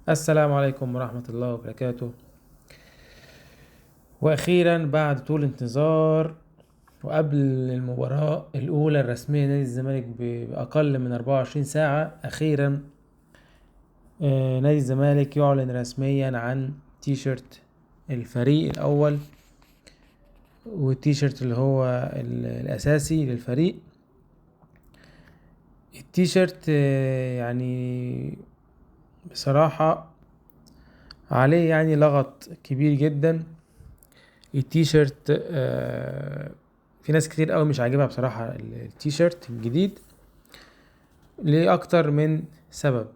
السلام عليكم ورحمة الله وبركاته. وأخيرا بعد طول انتظار وقبل المباراة الأولى الرسمية نادي الزمالك بأقل من 24 ساعة، أخيرا نادي الزمالك يعلن رسميا عن تيشيرت الفريق الأول، والتيشيرت اللي هو الأساسي للفريق. التيشيرت يعني بصراحة عليه يعني لغط كبير جدا. التيشيرت في ناس كتير قوي مش عاجبها بصراحة التيشيرت الجديد لأكتر من سبب.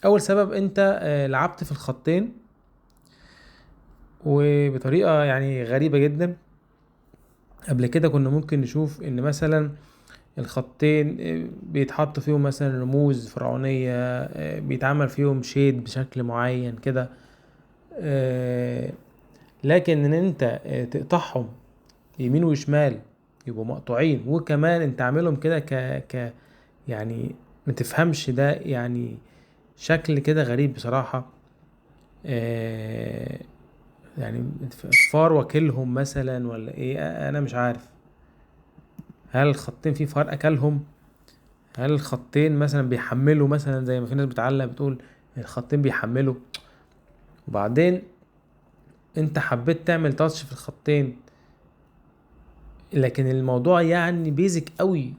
أول سبب، أنت لعبت في الخطين وبطريقة يعني غريبة جدا. قبل كده كنا ممكن نشوف إن مثلا الخطين بيتحط فيهم مثلا رموز فرعونية، بيتعمل فيهم شيد بشكل معين كده، لكن ان انت تقطعهم يمين وشمال يبقوا مقطوعين، وكمان انت عاملهم كده يعني ما تفهمش ده يعني شكل كده غريب بصراحة. يعني فار واكلهم مثلا ولا ايه؟ انا مش عارف. هل الخطين في فار اكلهم؟ هل الخطين مثلا بيحملوا، مثلا زي ما في ناس بتعلق بتقول الخطين بيحملوا؟ وبعدين انت حبيت تعمل تاتش في الخطين، لكن الموضوع يعني بيزك قوي.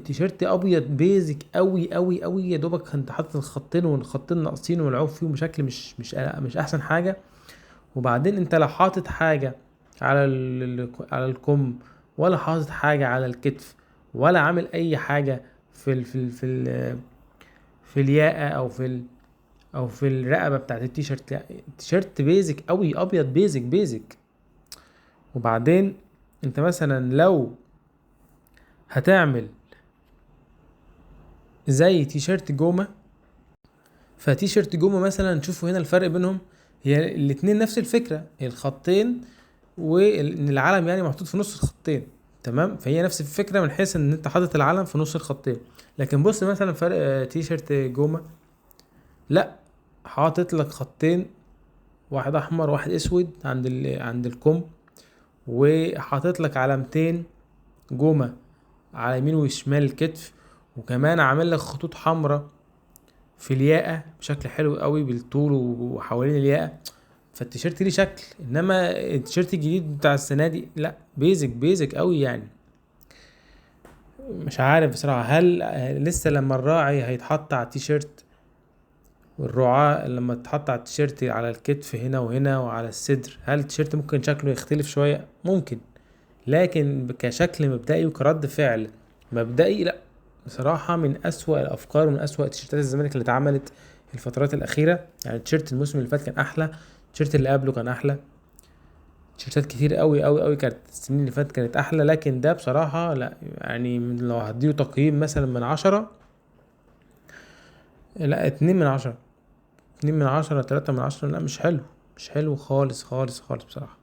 تيشيرت ابيض بيزك قوي قوي قوي، يا دوبك انت حاطط الخطين والخطين ناقصين والعوب فيهم بشكل مش احسن حاجه. وبعدين انت لا حاطط حاجه على على الكم، ولا حاطط حاجه على الكتف، ولا عامل اي حاجه في الياقه او في الرقبه بتاعت التيشيرت. لا، التيشيرت بيزك قوي، ابيض بيزك. وبعدين انت مثلا لو هتعمل زي تيشيرت جومة، فتيشيرت جومة مثلا تشوفوا هنا الفرق بينهم. هي الاتنين نفس الفكرة، الخطين وان العلم يعني محطوط في نص الخطين، تمام. فهي نفس الفكرة من حيث ان انت حاطط العلم في نص الخطين. لكن بص مثلا فرق تيشيرت جومة، لا، حاطط لك خطين، واحد احمر واحد اسود عند الكم، وحاطط لك علامتين جومة على يمين وشمال الكتف، وكمان عامل لك خطوط حمراء في الياقة بشكل حلو قوي بالطول وحوالين الياقة. فالتيشيرت ليه شكل، انما التيشيرت الجديد بتاع السنة دي لا، بيزك قوي يعني. مش عارف بصراحة، هل لسه لما الراعي هيتحط على التيشيرت، والرعاة لما تحط على التيشيرت على الكتف هنا وهنا وعلى الصدر، هل التيشيرت ممكن شكله يختلف شوية؟ ممكن، لكن كشكل مبدئي وكرد فعل مبدئي لا. بصراحة من أسوأ الأفكار ومن أسوأ تيشيرتات الزمالك اللي اتعملت الفترات الأخيرة. يعني تيشيرت الموسم اللي فات كان أحلى، التيشيرت اللي قبله كان أحلى، تيشيرتات كتير قوي كانت السنين اللي فاتت كانت أحلى، لكن ده بصراحة لا. يعني لو هديله تقييم مثلا من 10، لا 2/10، 2/10، 3/10، لا مش حلو، مش حلو خالص بصراحة.